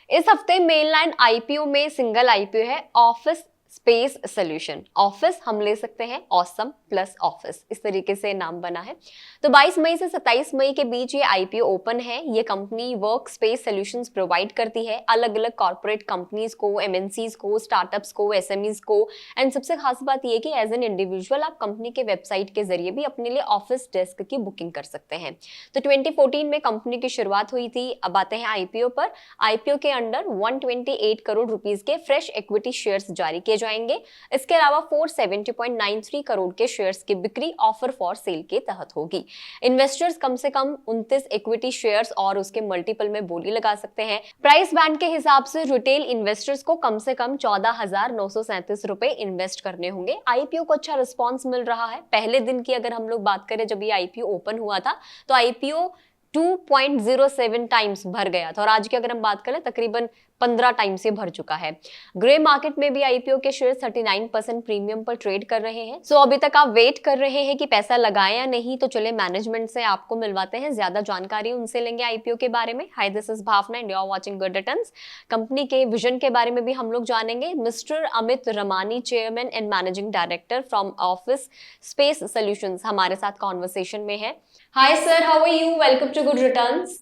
इस हफ्ते mainland IPO में सिंगल आईपीओ है ऑफिस स्पेस सोल्यूशन। ऑफिस हम ले सकते हैं ऑसम प्लस ऑफिस, इस तरीके से नाम बना है। तो 22 मई से 27 मई के बीच ये आईपीओ ओपन है। ये company work space solutions provide करती है अलग अलग कॉर्पोरेट कंपनीज को, एमएनसीज को, स्टार्टअप्स को, एसएमईज को। एंड सबसे खास बात ये कि एज एन इंडिविजुअल आप कंपनी के वेबसाइट के जरिए भी अपने लिए ऑफिस डेस्क की बुकिंग कर सकते हैं। तो 2014 में कंपनी की शुरुआत हुई थी। अब आते हैं आईपीओ पर। आईपीओ के अंडर 128 करोड़ रुपीस के फ्रेश इक्विटी शेयर्स जारी किए जाएंगे। इसके अलावा 470.93 करोड़ के शेयर्स की बिक्री ऑफर फॉर सेल के तहत होगी। इन्वेस्टर्स कम से कम 29 इक्विटी शेयर्स और उसके मल्टीपल में बोली लगा सकते हैं। प्राइस बैंड के हिसाब से रिटेल इन्वेस्टर्स को कम से कम 14,937 रुपए इन्वेस्ट करने होंगे। आईपीओ को अच्छा रिस्पॉन्स मिल रहा है। पहले दिन की अगर हम लोग बात करें, जब ये आईपीओ ओपन हुआ था तो आईपीओ 2.07 टाइम्स भर गया था और आज की अगर हम बात करें तकरीबन 15 टाइम्स से भर चुका है। ग्रे मार्केट में भी आईपीओ के शेयर 39% प्रीमियम पर ट्रेड कर रहे हैं। सो अभी तक आप वेट कर रहे हैं कि पैसा लगाएं या नहीं, तो चले मैनेजमेंट से आपको मिलवाते हैं, ज्यादा जानकारी उनसे लेंगे आईपीओ के बारे में। Hi, this is Bhavna and you are watching Good Returns. Company के विजन के बारे में भी हम लोग जानेंगे। Mister Amit Ramani, chairman and managing director from Office Space Solutions, हमारे साथ कॉन्वर्सेशन में है। Hi sir, how are you? Welcome to Good Returns.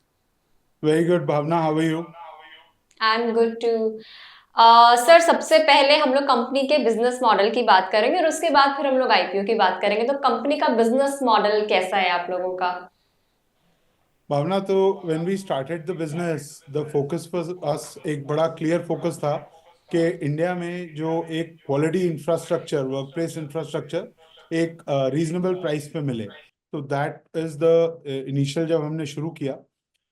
Very good, Bhavna. How are you? I am good too. Sir, सबसे पहले हम लोग कंपनी के business model की बात करेंगे और उसके बाद फिर हम लोग आईपीओ की बात करेंगे। तो कंपनी का बिजनेस मॉडल कैसा है आप लोगों का? Bhavna, तो when we started the business, the focus was us एक बड़ा clear focus था कि इंडिया में जो एक quality infrastructure, work place infrastructure एक रीजनेबल प्राइस पे मिले। तो दैट इज द इनिशियल जब हमने शुरू किया।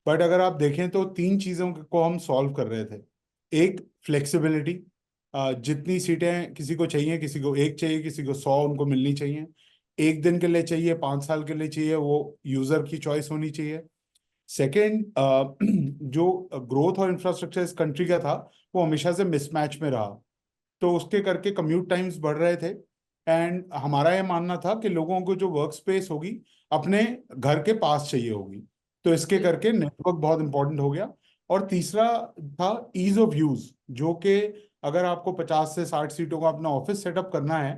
बट अगर आप देखें तो तीन चीज़ों को हम सॉल्व कर रहे थे। एक, फ्लेक्सिबिलिटी, जितनी सीटें किसी को चाहिए, किसी को एक चाहिए, किसी को 100 उनको मिलनी चाहिए। एक दिन के लिए चाहिए, 5 साल के लिए चाहिए, वो यूजर की चॉइस होनी चाहिए। सेकेंड, जो ग्रोथ और इंफ्रास्ट्रक्चर इस कंट्री का था वो हमेशा से मिसमैच में रहा। तो उसके करके कम्यूट टाइम्स बढ़ रहे थे। एंड हमारा ये मानना था कि लोगों को जो वर्क स्पेस होगी अपने घर के पास चाहिए होगी। तो इसके करके नेटवर्क बहुत इंपॉर्टेंट हो गया। और तीसरा था ईज ऑफ यूज, जो कि अगर आपको 50 से 60 सीटों का अपना ऑफिस सेटअप करना है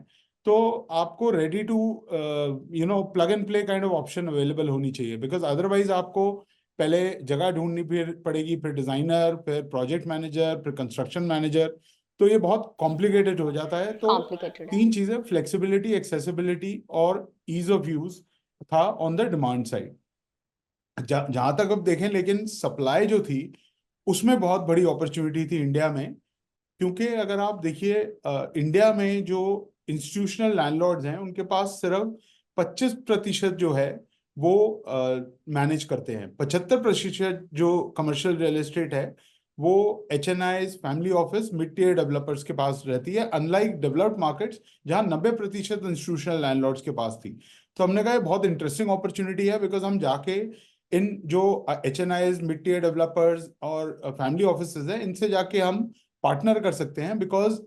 तो आपको ready to plug and play kind of option available होनी चाहिए। बिकॉज अदरवाइज आपको पहले जगह ढूंढनी फिर पड़ेगी, फिर डिजाइनर, फिर प्रोजेक्ट मैनेजर, फिर कंस्ट्रक्शन मैनेजर। तो ये बहुत कॉम्प्लिकेटेड हो जाता है। तो कॉम्प्लिकेटेड है। तीन चीजें, फ्लेक्सिबिलिटी, एक्सेसिबिलिटी और ईज ऑफ यूज, था ऑन द डिमांड साइड। जहां तक अब देखें, लेकिन सप्लाई जो थी उसमें बहुत बड़ी अपॉर्चुनिटी थी इंडिया में। क्योंकि अगर आप देखिए, इंडिया में जो इंस्टीट्यूशनल लैंडलॉर्ड्स हैं उनके पास सिर्फ 25% जो है वो मैनेज करते हैं। 75% जो कमर्शियल रियल एस्टेट है वो HNIs, family office, mid tier developers के पास रहती है, अनलाइक डेवलप्ड मार्केट्स जहां 90% इंस्टीट्यूशनल लैंडलॉर्ड्स के पास थी। तो हमने कहा ये बहुत इंटरेस्टिंग अपॉर्चुनिटी है, बिकॉज हम जाके इन जो HNIs, मिड टियर डेवलपर्स और फैमिली ऑफिसेज हैं, इनसे जाके हम पार्टनर कर सकते हैं। बिकॉज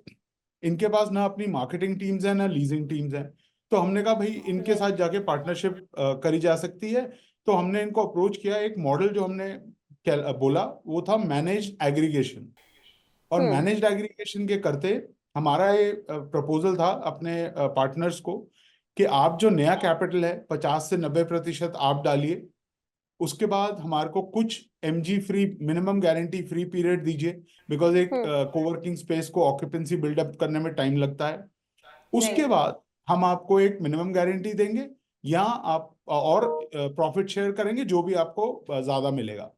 इनके पास ना अपनी मार्केटिंग टीम्स हैं, ना लीजिंग टीम्स हैं। तो हमने कहा भाई इनके साथ जाके पार्टनरशिप करी जा सकती है। तो हमने इनको अप्रोच किया। एक मॉडल जो हमने बोला वो था मैनेज एग्रीगेशन। और हम्म। मैनेज्ड एग्रीगेशन के करते हमारा ये प्रपोजल था अपने पार्टनर्स को कि आप जो नया कैपिटल है 50 से 90% आप डालिए। उसके बाद हमारे को कुछ MG free, minimum guarantee free period दीजिए। बिकॉज एक हम्म। कोवर्किंग स्पेस को ऑक्यूपेंसी बिल्डअप करने में टाइम लगता है। उसके राइट। बाद हम आपको एक मिनिमम गारंटी देंगे, या आप और प्रॉफिट शेयर करेंगे जो भी आपको ज्यादा मिलेगा।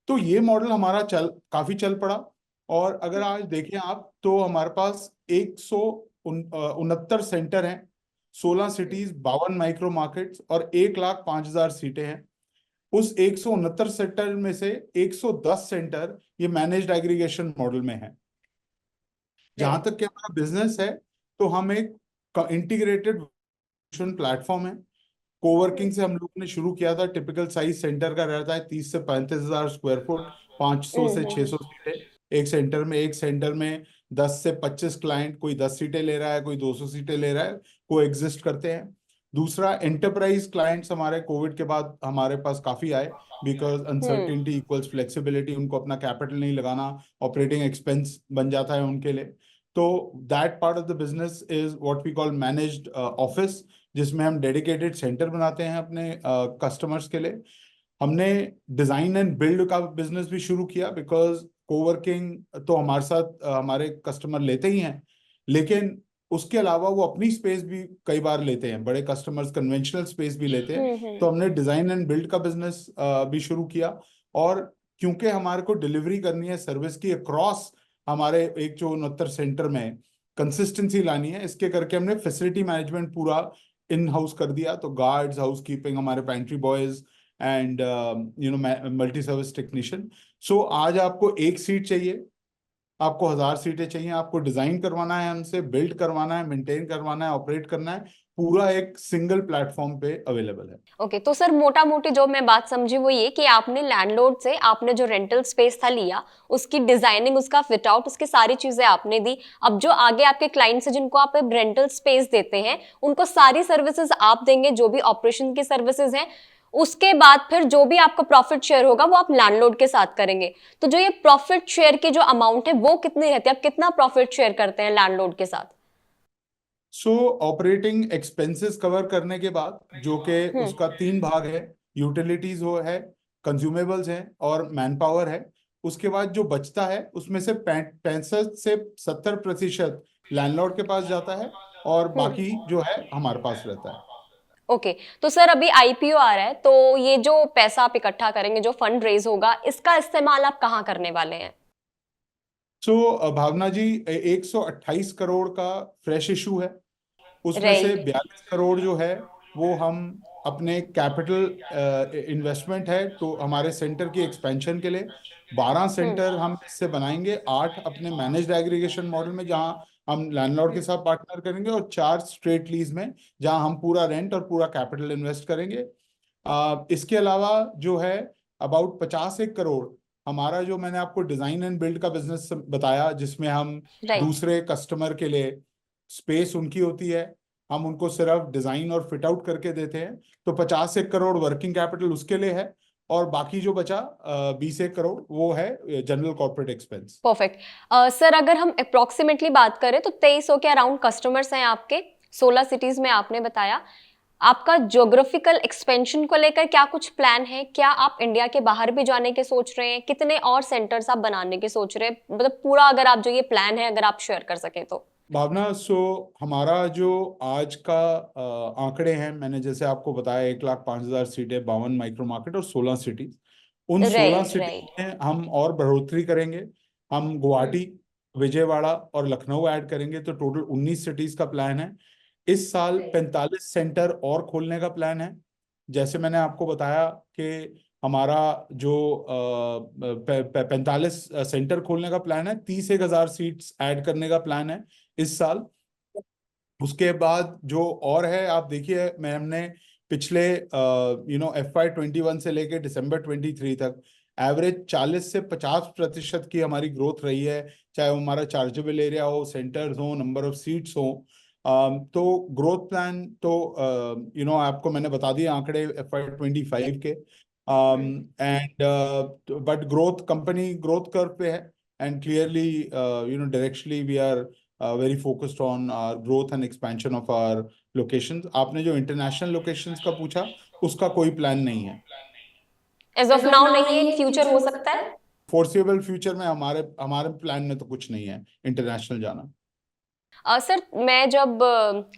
तो ये मॉडल हमारा काफी चल पड़ा। और अगर आज देखें आप तो हमारे पास 169 सेंटर हैं, 16 सिटीज, 52 माइक्रो मार्केट्स और 1,05,000 सीटें हैं। उस 169 सेंटर में से 110 सेंटर ये मैनेज्ड एग्रीगेशन मॉडल में है। जहां राइट। तक कि हमारा बिजनेस है तो हम एक इंटीग्रेटेड प्लेटफॉर्म है। कोवर्किंग से हम लोगों ने शुरू किया था। टिपिकल साइज सेंटर का रहता है 30 से 35 हजार स्क्वायर फुट, 500 से 600 सीटें एक सेंटर में 10 से 25 क्लाइंट, कोई 10 सीटें ले रहा है, कोई 200 सीटें ले रहा है, को एग्जिस्ट करते हैं। दूसरा, एंटरप्राइज क्लाइंट्स हमारे कोविड के बाद हमारे पास काफी आए, बिकॉज अनसर्टिनिटी इक्वल्स फ्लेक्सिबिलिटी, उनको अपना कैपिटल नहीं लगाना, ऑपरेटिंग एक्सपेंस बन जाता है उनके लिए। तो that part of the business is what we call managed office, जिसमें हम डेडिकेटेड सेंटर बनाते हैं अपने कस्टमर्स के लिए। हमने डिजाइन एंड बिल्ड का बिजनेस भी शुरू किया, बिकॉज कोवर्किंग तो हमारे साथ हमारे कस्टमर लेते ही हैं, लेकिन उसके अलावा वो अपनी स्पेस भी कई बार लेते हैं, बड़े कस्टमर्स कन्वेंशनल स्पेस भी लेते हैं। हम्म। तो हमने डिजाइन एंड बिल्ड का बिजनेस भी शुरू किया। और क्योंकि हमारे को डिलीवरी करनी है सर्विस की अक्रॉस हमारे 169 सेंटर में, कंसिस्टेंसी लानी है, इसके करके हमने फैसिलिटी मैनेजमेंट पूरा इन हाउस कर दिया। तो गार्ड्स, हाउस कीपिंग, हमारे pantry boys and multi service technician. So आज आपको एक सीट चाहिए, आपको 1000 सीटें चाहिए, आपको डिजाइन करवाना है, हमसे बिल्ड करवाना है, मेंटेन करवाना है, ऑपरेट करना है, पूरा एक सिंगल प्लेटफॉर्म पे अवेलेबल है। ओके, तो सर मोटा मोटी जो मैं बात समझी वो ये कि आपने लैंडलॉर्ड से आपने जो रेंटल स्पेस था लिया, उसकी डिजाइनिंग, उसका फिट आउट, उसकी सारी चीजें आपने दी। अब जो आगे आपके क्लाइंट्स हैं जिनको आप रेंटल स्पेस देते हैं, उनको सारी सर्विसेज आप देंगे, जो भी ऑपरेशन की सर्विसेज हैं। उसके बाद फिर जो भी आपका प्रॉफिट शेयर होगा वो आप लैंडलॉर्ड के साथ करेंगे। तो जो ये प्रॉफिट शेयर की जो अमाउंट है वो कितनी रहती है, आप कितना प्रॉफिट शेयर करते हैं लैंडलॉर्ड के साथ? सो ऑपरेटिंग एक्सपेंसेस कवर करने के बाद, जो कि हम्म। उसका 3 भाग है, यूटिलिटीज हो है, कंज्यूमेबल्स है और मैन पावर है। उसके बाद जो बचता है उसमें से 65 से 70% लैंडलॉर्ड के पास जाता है, और हम्म। बाकी जो है हमारे पास रहता है। ओके, तो सर अभी आईपीओ आ रहा है, तो ये जो पैसा आप इकट्ठा करेंगे, जो फंड रेज होगा, इसका इस्तेमाल आप कहाँ करने वाले हैं? भावना जी, 128 करोड़ का फ्रेश इशू है। उसमें से राइट। 42 करोड़ जो है वो हम अपने कैपिटल इन्वेस्टमेंट है, तो हमारे सेंटर की एक्सपेंशन के लिए। 12 सेंटर हम इससे बनाएंगे, 8 अपने मैनेज्ड एग्रीगेशन मॉडल में जहां हम लैंडलॉर्ड के साथ पार्टनर करेंगे, और 4 स्ट्रेट लीज में जहां हम पूरा रेंट और पूरा कैपिटल इन्वेस्ट करेंगे। इसके अलावा जो है अबाउट 51 करोड़ हमारा, जो मैंने आपको डिजाइन एंड बिल्ड का बिजनेस बताया, जिसमें हम राइट। दूसरे कस्टमर के लिए स्पेस उनकी होती है, हम उनको सिर्फ डिजाइन और फिट आउट करके देते हैं। तो 51 करोड़ वर्किंग कैपिटल उसके लिए है, और बाकी जो बचा 20 करोड़ वो है general corporate expense. Perfect. Sir अगर हम अप्रोक्सीमेटली बात करें तो 2300 के अराउंड कस्टमर्स हैं आपके, 16 सिटीज में आपने बताया। आपका ज्योग्राफिकल एक्सपेंशन को लेकर क्या कुछ प्लान है? क्या आप इंडिया के बाहर भी जाने के सोच रहे हैं? कितने और सेंटर्स आप बनाने के सोच रहे हैं? मतलब पूरा अगर आप जो ये प्लान है अगर आप शेयर कर सके तो। भावना, हमारा जो आज का आंकड़े हैं, मैंने जैसे आपको बताया, 1,05,000 सीटें, 52 माइक्रो मार्केट और 16 सिटी। उन 16 राइट। City right. में हम और बढ़ोतरी करेंगे। हम गुवाहाटी, विजयवाड़ा और लखनऊ ऐड करेंगे, तो टोटल 19 सिटीज का प्लान है। इस साल 45 सेंटर और खोलने का प्लान है। जैसे मैंने आपको बताया कि हमारा जो 45 सेंटर खोलने का प्लान है, 30,000 सीट्स ऐड करने का प्लान है इस साल। उसके बाद जो और है, आप देखिए, मैं हमने पिछले FY21 से लेके December 23 तक एवरेज 40 से 50% की हमारी ग्रोथ रही है, चाहे वो हमारा चार्जेबल एरिया हो, सेंटर्स हो, नंबर ऑफ सीट्स हो। तो ग्रोथ प्लान तो आपको मैंने बता दिए आंकड़े FY25 के। And but growth, company growth curve पे है, and clearly directionally we are very focused on our growth and expansion of our locations. आपने जो इंटरनेशनल लोकेशंस का पूछा, उसका कोई प्लान नहीं है। एज ऑफ नाउ नहीं है, इन फ्यूचर हो सकता है। फोर्सेबल फ्यूचर में हमारे हमारे प्लान में तो कुछ नहीं है इंटरनेशनल जाना। सर मैं जब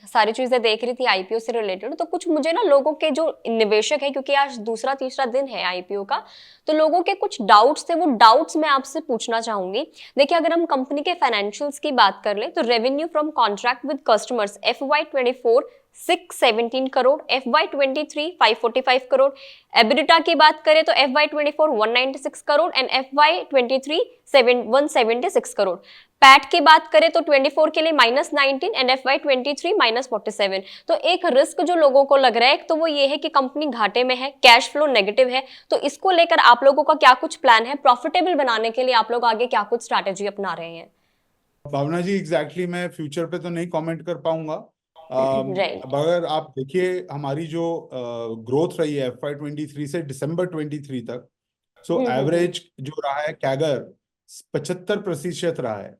सारी चीजें देख रही थी आईपीओ से रिलेटेड, तो कुछ मुझे ना लोगों के जो निवेशक है, क्योंकि आज दूसरा तीसरा दिन है आईपीओ का, तो लोगों के कुछ डाउट्स थे, वो डाउट्स मैं आपसे पूछना चाहूंगी। देखिए, अगर हम कंपनी के फाइनेंशियल्स की बात कर ले तो revenue from contract with customers FY24 617 crore, FY23 545 crore. EBITDA की बात करें तो FY24 196 crore and FY23 176 crore. PAT की बात करें तो 24 के लिए -19 एंड FY23 -47। तो एक रिस्क जो लोगों को लग रहा है, तो वो ये है कि कंपनी घाटे में है, कैश फ्लो नेगेटिव है। तो इसको लेकर आप लोगों का क्या कुछ प्लान है? प्रॉफिटेबल बनाने के लिए आप लोग आगे क्या कुछ स्ट्रैटेजी अपना रहे हैं? भावना जी, एग्जैक्टली मैं फ्यूचर पे तो नहीं कमेंट कर पाऊंगा, राइट। अब अगर आप देखिए हमारी जो ग्रोथ रही है FY23 से दिसंबर 23 तक, सो एवरेज जो रहा है कैगर 75% रहा है।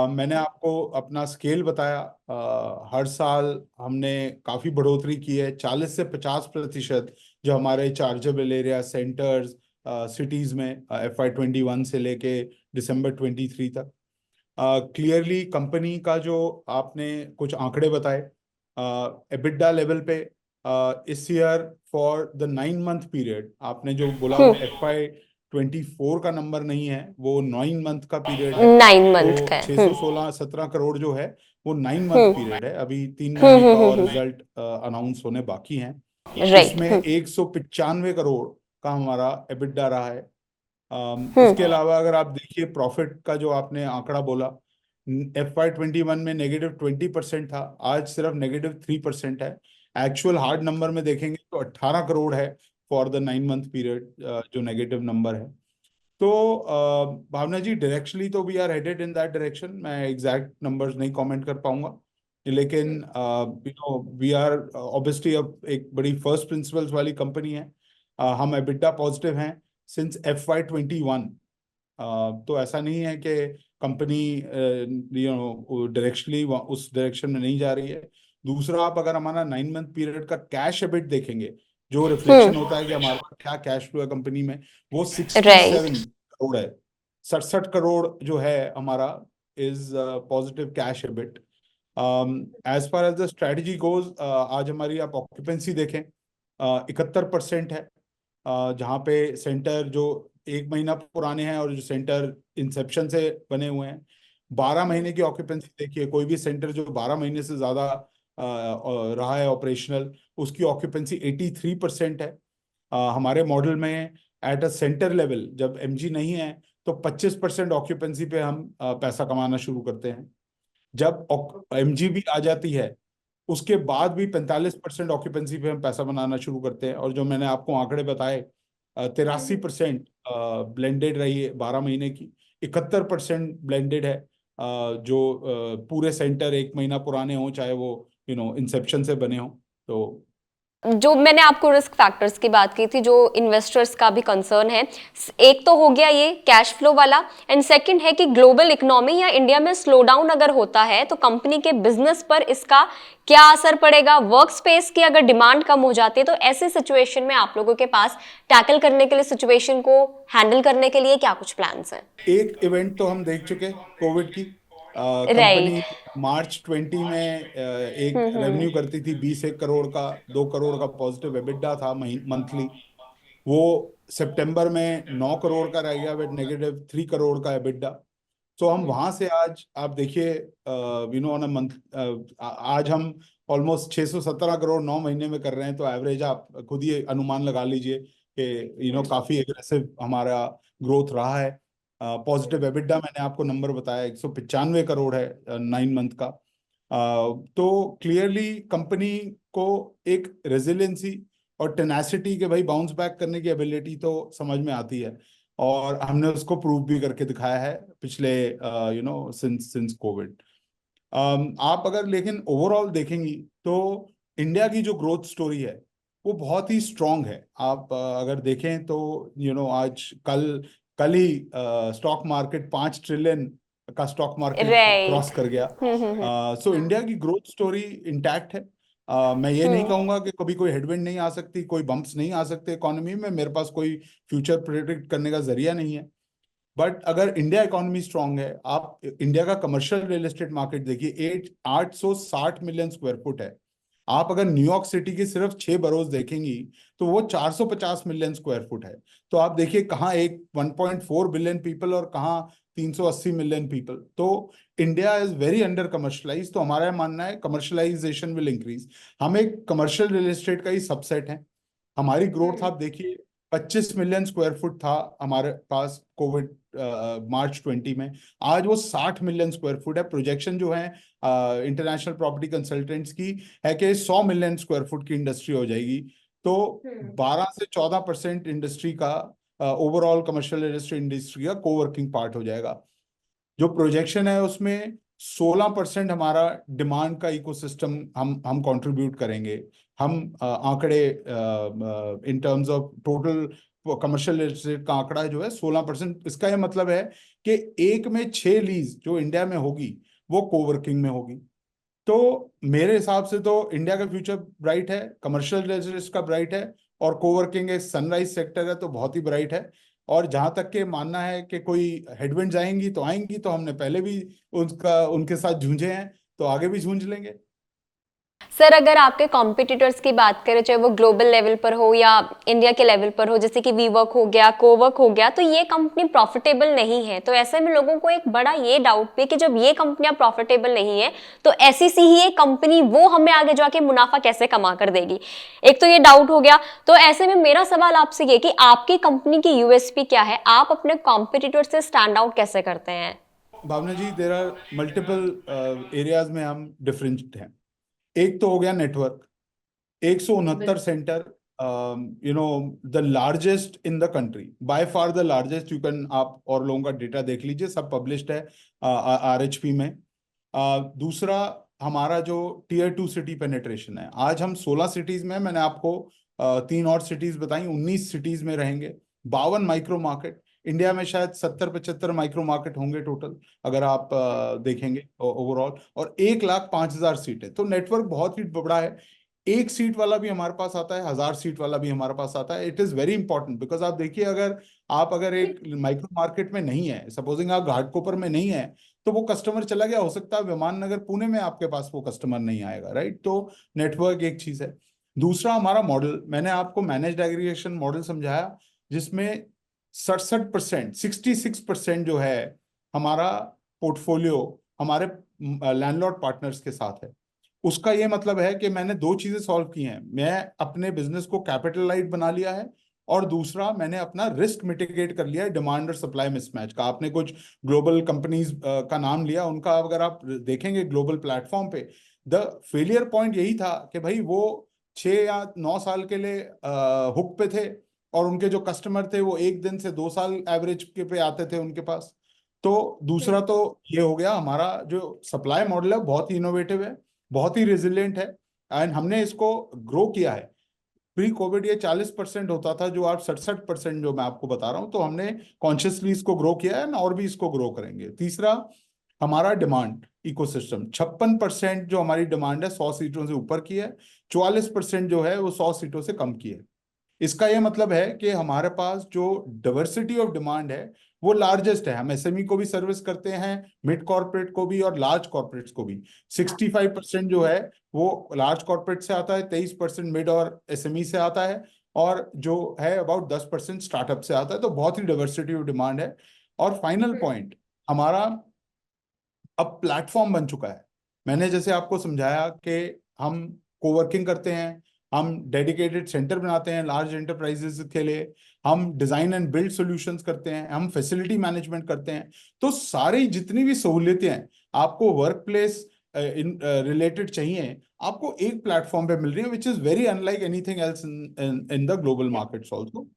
मैंने आपको अपना स्केल बताया। हर साल हमने काफी बढ़ोतरी की है, 40 से 50% जो हमारे चार्जेबल एरिया सेंटर्स सिटीज में FY21 से लेके दिसंबर 23 तक। क्लियरली कंपनी का जो आपने कुछ आंकड़े बताए एबिटा लेवल पे, इस year for the 9 month period आपने जो बोला वो FY24 का नंबर नहीं है, वो 9 मंथ का पीरियड है। 9 मंथ तो का है। 616-17 करोड़ जो है वो 9 मंथ पीरियड है, अभी 3 महीने का और रिजल्ट अनाउंस होने बाकी हैं। उसमें राइट। 195 करोड़ का हमारा एबिटा रहा है। उसके अलावा अगर आप देखिए प्रॉफिट का जो आपने आंकड़ा बोला, FY21 में -20% था, आज सिर्फ -3% है। एक्चुअल हार्ड नंबर में देखेंगे तो 18 करोड़ है फॉर द 9 मंथ पीरियड, जो नेगेटिव नंबर है। तो भावना जी, डायरेक्शनली तो we are headed in that direction. मैं एग्जैक्ट नंबर्स नहीं कमेंट कर पाऊंगा, लेकिन you know we are obviously अब एक बड़ी फर्स्ट प्रिंसिपल्स वाली कंपनी है। हम एबिटा पॉजिटिव हैं सिंस FY21। तो ऐसा नहीं है कि कंपनी यू नो डायरेक्शनली उस डायरेक्शन में नहीं जा रही है। दूसरा, आप अगर हमारा 9 मंथ पीरियड का कैश एबिट देखेंगे, जो रिफ्लेक्शन होता है कि हमारे पास क्या कैश फ्लो है कंपनी में, वो 67 करोड़ है। 67 करोड़ जो है हमारा is positive cash EBIT. As far as the strategy goes, आज हमारी आप ऑक्यूपेंसी देखें 71% है। जहाँ पे सेंटर जो 1 महीना पुराने हैं और जो सेंटर इंसेप्शन से बने हुए हैं, 12 महीने की ऑक्यूपेंसी देखिए। कोई भी सेंटर जो 12 महीने से ज्यादा रहा है ऑपरेशनल, उसकी ऑक्यूपेंसी 83% है। हमारे मॉडल में एट अ सेंटर लेवल जब MG नहीं है तो 25% ऑक्यूपेंसी पे हम पैसा कमाना शुरू करते हैं। जब MG भी आ जाती है उसके बाद भी 45% ऑक्यूपेंसी पे हम पैसा बनाना शुरू करते हैं। और जो मैंने आपको आंकड़े बताए, 83% ब्लेंडेड रही है 12 महीने की, 71% ब्लेंडेड है जो पूरे सेंटर 1 महीना पुराने हों, चाहे वो इंसेप्शन से बने हों। तो जो मैंने आपको रिस्क फैक्टर्स की बात की थी, जो इन्वेस्टर्स का भी कंसर्न है, एक तो हो गया ये कैश फ्लो वाला, एंड सेकंड है कि ग्लोबल इकोनॉमी या इंडिया में स्लो डाउन अगर होता है तो कंपनी के बिजनेस पर इसका क्या असर पड़ेगा। वर्क स्पेस की अगर डिमांड कम हो जाती है तो ऐसे सिचुएशन में आप लोगों के पास टैकल करने के लिए, सिचुएशन को हैंडल करने के लिए क्या कुछ प्लान्स हैं? एक इवेंट तो हम देख चुके कोविड की। राइट। कंपनी मार्च 20 में एक रेवेन्यू करती थी 21 करोड़ का, 2 करोड़ का पॉजिटिव एबिटा था मंथली। वो सितंबर में 9 करोड़ का रह गया विद -3 करोड़ का एबिटा। तो हम वहां से आज आप देखिए ऑन अ मंथ आज हम ऑलमोस्ट 617 करोड़ 9 महीने में कर रहे हैं। तो एवरेज आप खुद ही अनुमान लगा लीजिए कि काफी एग्रेसिव हमारा ग्रोथ रहा है। पॉजिटिव एबिटा मैंने आपको नंबर बताया 195 करोड़ है 9 मंथ का। तो क्लियरली कंपनी को एक रेजिलियंसी और टेनासिटी के भाई बाउंस बैक करने की एबिलिटी तो समझ में आती है, और हमने उसको प्रूव भी करके दिखाया है पिछले सिंस कोविड। आप अगर लेकिन ओवरऑल देखेंगी तो इंडिया की जो ग्रोथ स्टोरी है वो बहुत ही स्ट्रांग है। आप अगर देखें तो आज कल कल ही स्टॉक मार्केट 5 ट्रिलियन का स्टॉक मार्केट राइट। क्रॉस कर गया। सो इंडिया की ग्रोथ स्टोरी इंटैक्ट है। मैं ये नहीं कहूंगा कि कभी कोई हेडविंड नहीं आ सकती, कोई बम्प्स नहीं आ सकते इकोनॉमी में। मेरे पास कोई फ्यूचर प्रेडिक्ट करने का जरिया नहीं है। बट अगर इंडिया इकोनॉमी स्ट्रांग है, आप इंडिया का कमर्शियल रियल एस्टेट मार्केट देखिए, 860 मिलियन स्क्वायर फुट है। आप अगर न्यूयॉर्क सिटी की सिर्फ 6 बरोज देखेंगी तो वो 450 मिलियन स्क्वायर फुट है। तो आप देखिए कहाँ एक 1.4 बिलियन पीपल और कहाँ 380 मिलियन पीपल। तो India is very under commercialise. तो हमारा यह मानना है कमर्शलाइजेशन विल इंक्रीज। हम एक कमर्शियल रियल एस्टेट का ही सबसेट है। हमारी ग्रोथ आप देखिए 25 मिलियन स्क्वायर फुट था हमारे पास कोविड मार्च 20 में, आज वो 60 मिलियन स्क्वायर फुट है। प्रोजेक्शन जो है इंटरनेशनल प्रॉपर्टी कंसल्टेंट्स की है कि 100 मिलियन स्क्वायर फुट की इंडस्ट्री हो जाएगी। तो 12 से 14% इंडस्ट्री का, ओवरऑल कमर्शियल इंडस्ट्री का कोवर्किंग पार्ट हो जाएगा। जो प्रोजेक्शन है उसमें 16% हमारा डिमांड का इकोसिस्टम हम कंट्रीब्यूट करेंगे। हम आंकड़े in terms of total commercial estate का आंकड़ा जो है 16%। इसका ये मतलब है कि एक में 6 लीज जो इंडिया में होगी वो कोवर्किंग में होगी। तो मेरे हिसाब से तो इंडिया का फ्यूचर ब्राइट है, कमर्शियल रेजिडेंस का ब्राइट है, और कोवर्किंग एक सनराइज सेक्टर है तो बहुत ही ब्राइट है। और जहां तक के मानना है कि कोई हेडविंड्स आएंगी तो हमने पहले भी उनके साथ जूझे हैं, तो आगे भी जूझ लेंगे। सर अगर आपके कॉम्पिटिटर्स की बात करें, चाहे वो ग्लोबल लेवल पर हो या इंडिया के लेवल पर हो, जैसे कि वीवर्क हो गया, कोवर्क हो गया, तो ये कंपनी प्रॉफिटेबल नहीं है। तो ऐसे में लोगों को एक बड़ा ये डाउट भी कि जब ये कंपनियां प्रॉफिटेबल नहीं है तो ऐसी सी ही एक कंपनी वो हमें आगे जाके मुनाफा कैसे कमा कर देगी। एक तो ये डाउट हो गया। तो ऐसे में मेरा सवाल आपसे ये कि आपकी कंपनी की यूएसपी क्या है, आप अपने कॉम्पिटिटर से स्टैंड आउट कैसे करते हैं? भावना जी, देर आर मल्टीपल एरियाज में हम डिफरेंट हैं। एक तो हो गया network, 169 centre, you know the largest in the country, by far the largest. You can, आप और लोगों का डेटा देख लीजिए, सब पब्लिश्ड है आरएचपी में। दूसरा, हमारा जो टीयर 2 सिटी पेनेट्रेशन है, आज हम 16 सिटीज में हैं। मैंने आपको 3 और सिटीज बताई, 19 सिटीज में रहेंगे। 52 माइक्रो मार्केट, इंडिया में शायद 70-75 माइक्रो मार्केट होंगे टोटल, अगर आप देखेंगे ओवरऑल, और 1,05,000 सीटें। तो नेटवर्क बहुत ही बड़ा है। एक सीट वाला भी हमारे पास आता है, 1,000 सीट वाला भी हमारे पास आता है। It is very important, because आप देखिए, अगर एक माइक्रो मार्केट में नहीं है, सपोजिंग आप घाटकोपर में नहीं है, तो वो कस्टमर चला गया, हो सकता है विमान नगर पुणे में आपके पास वो कस्टमर नहीं आएगा, राइट। तो नेटवर्क एक चीज है। दूसरा, हमारा मॉडल, मैंने आपको मैनेज्ड एग्रीगेशन मॉडल समझाया, जिसमें 67%, 66% जो है हमारा पोर्टफोलियो हमारे लैंडलॉर्ड पार्टनर्स के साथ है। उसका ये मतलब है कि मैंने दो चीजें सॉल्व की हैं। मैं अपने बिजनेस को कैपिटल लाइट बना लिया है, और दूसरा, मैंने अपना रिस्क मिटिगेट कर लिया है डिमांड और सप्लाई मिसमैच का। आपने कुछ ग्लोबल कंपनीज का नाम लिया, उनका अगर आप देखेंगे ग्लोबल प्लेटफॉर्म पे, द फेलियर पॉइंट यही था कि भाई वो 6 या 9 साल के लिए हुक पे थे, और उनके जो कस्टमर थे वो 1 दिन से 2 साल एवरेज के पे आते थे उनके पास। तो दूसरा तो ये हो गया, हमारा जो सप्लाई मॉडल है बहुत ही इनोवेटिव है, बहुत ही रेजिलियंट है, एंड हमने इसको ग्रो किया है। प्री कोविड ये 40% होता था, जो आप 67% जो मैं आपको बता रहा हूं, तो हमने कॉन्शियसली इसको ग्रो किया है और भी इसको ग्रो करेंगे। तीसरा, हमारा डिमांड इकोसिस्टम, 56% जो हमारी डिमांड है 100 सीटों से ऊपर की है, 44% जो है वो 100 सीटों से कम की है। इसका यह मतलब है कि हमारे पास जो डाइवर्सिटी ऑफ डिमांड है वो लार्जेस्ट है। हम एसएमई को भी सर्विस करते हैं, मिड कॉर्पोरेट को भी, और लार्ज कॉर्पोरेट्स को भी। 65% जो है वो लार्ज कॉर्पोरेट से आता है, 23% मिड और एसएमई से आता है, और जो है अबाउट 10% स्टार्टअप से आता है। तो बहुत ही डाइवर्सिटी ऑफ डिमांड है। और फाइनल पॉइंट, हमारा अब प्लेटफॉर्म बन चुका है। मैंने जैसे आपको समझाया कि हम कोवर्किंग करते हैं, हम डेडिकेटेड सेंटर बनाते हैं लार्ज एंटरप्राइजेस के लिए, हम डिजाइन एंड बिल्ड सॉल्यूशंस करते हैं, हम फैसिलिटी मैनेजमेंट करते हैं। तो सारी जितनी भी सहूलियतें हैं आपको वर्क प्लेस रिलेटेड चाहिए, आपको एक प्लेटफॉर्म पे मिल रही है, which is very unlike anything else in the global markets also.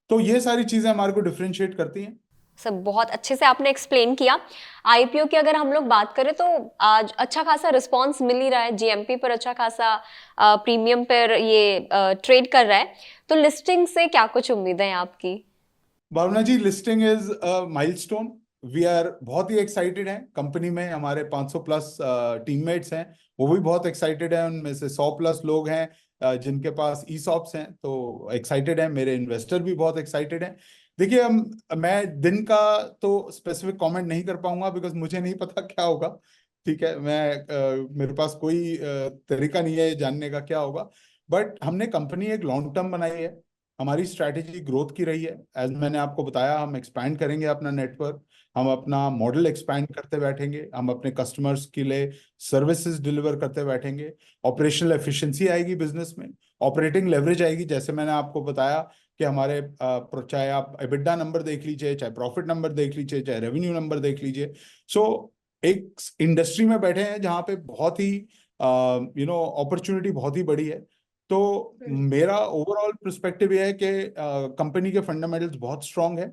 तो ये सारी चीजें हमारे को डिफरेंशिएट करती हैं। सब बहुत अच्छे से आपने एक्सप्लेन किया। आईपीओ की अगर हम लोग बात करें तो आज अच्छा खासा रिस्पांस मिल ही रहा है, जीएमपी पर अच्छा खासा प्रीमियम पर ये ट्रेड कर रहा है। तो लिस्टिंग से क्या कुछ उम्मीदें हैं आपकी? Bhavna ji, listing is milestone. We are बहुत ही एक्साइटेड हैं। कंपनी में हमारे 500 प्लस टीममेट्स हैं, वो भी बहुत एक्साइटेड हैं। उनमें से 100 प्लस लोग हैं जिनके पास ईसॉप्स हैं, तो एक्साइटेड हैं। मेरे इन्वेस्टर भी बहुत एक्साइटेड हैं। देखिए, हम मैं दिन का तो स्पेसिफिक कमेंट नहीं कर पाऊंगा, बिकॉज मुझे नहीं पता क्या होगा। ठीक है, मेरे पास कोई तरीका नहीं है जानने का क्या होगा। बट हमने कंपनी एक लॉन्ग टर्म बनाई है। हमारी स्ट्रैटेजी ग्रोथ की रही है। एज मैंने आपको बताया, हम एक्सपैंड करेंगे अपना नेटवर्क, हम अपना मॉडल एक्सपैंड करते बैठेंगे, हम अपने कस्टमर्स के लिए सर्विसेज डिलीवर करते बैठेंगे। ऑपरेशनल एफिशिएंसी आएगी बिजनेस में, ऑपरेटिंग लेवरेज आएगी। जैसे मैंने आपको बताया कि हमारे चाहे आप एबिडा नंबर देख लीजिए, चाहे प्रॉफिट नंबर देख लीजिए, चाहे रेवेन्यू नंबर देख लीजिए। सो एक इंडस्ट्री में बैठे हैं जहाँ पे बहुत ही अपॉर्चुनिटी बहुत ही बड़ी है। तो मेरा ओवरऑल पर्सपेक्टिव ये है कि कंपनी के फंडामेंटल्स बहुत स्ट्रांग है।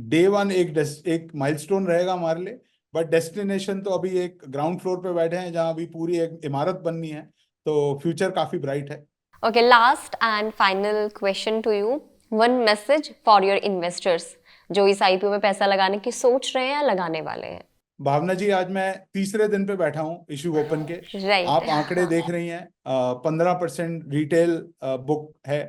डे वन एक माइलस्टोन रहेगा हमारे लिए, बट डेस्टिनेशन तो अभी एक ग्राउंड फ्लोर पे बैठे हैं जहां अभी पूरी एक इमारत बननी है, तो फ्यूचर काफी ब्राइट है। Okay, last and final question to you. One message for your investors जो इस आईपीओ में पैसा लगाने की सोच रहे हैं या लगाने वाले हैं। भावना जी, आज मैं तीसरे दिन पे बैठा हूँ इशू ओपन के। राइट। आप आंकड़े देख रही हैं, 15% रिटेल बुक है,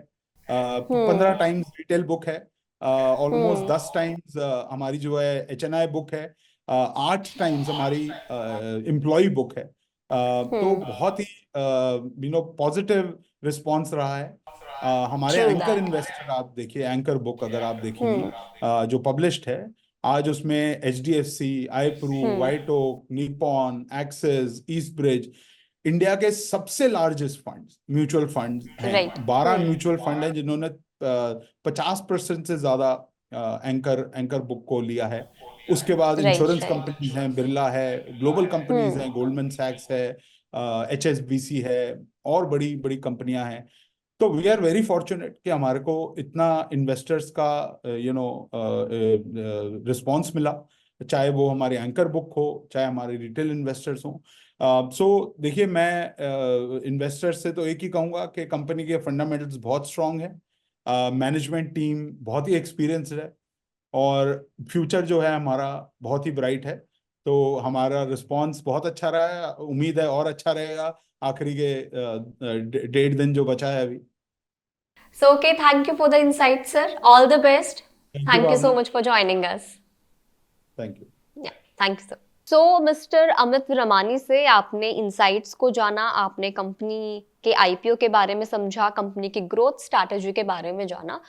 15 टाइम्स रिटेल बुक है, ऑलमोस्ट 10 टाइम्स हमारी जो है HNI बुक है, 8 टाइम्स हमारी एम्प्लॉय बुक है। तो बहुत ही पॉजिटिव रिस्पॉन्स रहा है। हमारे ट्रू एंकर दैट। इन्वेस्टर आप देखिए, एंकर बुक अगर आप देखेंगी जो पब्लिश्ड है आज, उसमें HDFC, IPru, White Oak, Nippon, Axis, East Bridge, India के सबसे लार्जेस्ट फंड्स, म्यूचुअल फंड्स हैं। राइट। 12 म्यूचुअल फंड हैं जिन्होंने 50% से ज्यादा एंकर एंकर बुक को लिया है। उसके बाद राइट। Insurance right. कंपनीज हैं, बिरला है, ग्लोबल कंपनीज हैं, गोल्डमैन सैक्स है, HSBC है, और बड़ी बड़ी कंपनियां हैं। तो वी आर वेरी फॉर्चुनेट कि हमारे को इतना इन्वेस्टर्स का रिस्पॉन्स मिला, चाहे वो हमारे एंकर बुक हो, चाहे हमारे रिटेल इन्वेस्टर्स हो। सो देखिए, मैं इन्वेस्टर्स से तो एक ही कहूंगा कि कंपनी के फंडामेंटल्स बहुत स्ट्रांग है, मैनेजमेंट टीम बहुत ही एक्सपीरियंस्ड है, और फ्यूचर जो है हमारा बहुत ही ब्राइट है। तो हमारा रिस्पॉन्स बहुत अच्छा रहा है, उम्मीद है और अच्छा रहेगा आखिरी के 1.5 दिन जो बचा है अभी। So okay, thank you for the insight, sir. All the best. Thank you Thank you so Bhavna. much for joining us. Thank you. Yeah, thank you, sir. So, mister Amit Ramani से आपने इंसाइट्स को जाना, आपने कंपनी के आईपीओ के बारे में समझा, कंपनी की ग्रोथ स्ट्रैटेजी के बारे में जाना।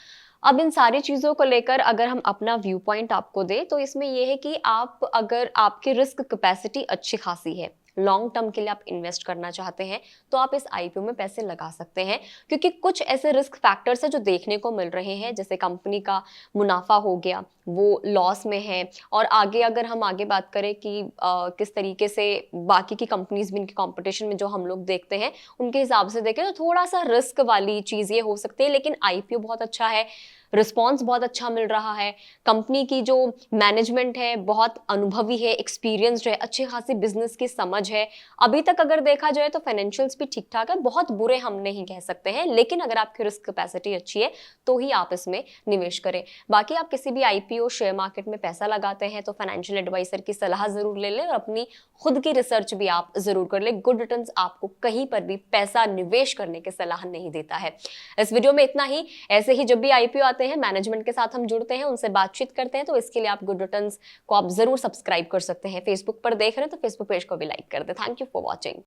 अब इन सारी चीज़ों को लेकर अगर हम अपना व्यू पॉइंट आपको दें तो इसमें यह है कि आप, अगर आपकी रिस्क कैपेसिटी अच्छी खासी है, लॉन्ग टर्म के लिए आप इन्वेस्ट करना चाहते हैं, तो आप इस आईपीओ में पैसे लगा सकते हैं। क्योंकि कुछ ऐसे रिस्क फैक्टर्स हैं जो देखने को मिल रहे हैं, जैसे कंपनी का मुनाफा हो गया वो लॉस में है, और आगे अगर हम आगे बात करें कि किस तरीके से बाकी की कंपनीज भी इनके कंपटीशन में जो हम लोग देखते हैं उनके हिसाब से देखें तो थोड़ा सा रिस्क वाली चीज़ ये हो सकती है। लेकिन आईपीओ बहुत अच्छा है, रिस्पॉन्स बहुत अच्छा मिल रहा है, कंपनी की जो मैनेजमेंट है बहुत अनुभवी है, एक्सपीरियंस्ड है, अच्छी खासी बिजनेस की समझ है। अभी तक अगर देखा जाए तो फाइनेंशियल्स भी ठीक ठाक है, बहुत बुरे हम नहीं कह सकते हैं, लेकिन अगर आपकी रिस्क कैपेसिटी अच्छी है तो ही आप इसमें निवेश करें। बाकी आप किसी भी आईपीओ शेयर मार्केट में पैसा लगाते हैं तो फाइनेंशियल एडवाइजर की सलाह जरूर ले लें, और अपनी खुद की रिसर्च भी आप जरूर कर लें। गुड रिटर्न्स आपको कहीं पर भी पैसा निवेश करने की सलाह नहीं देता है। इस वीडियो में इतना ही। ऐसे ही जब भी आईपीओ आते हैं, मैनेजमेंट के साथ हम जुड़ते हैं, उनसे बातचीत करते हैं, तो इसके लिए आप गुड रिटर्न्स को आप जरूर सब्सक्राइब कर सकते हैं। फेसबुक पर देख रहे हैं तो फेसबुक पेज को भी लाइक कर दें। Thank you for watching.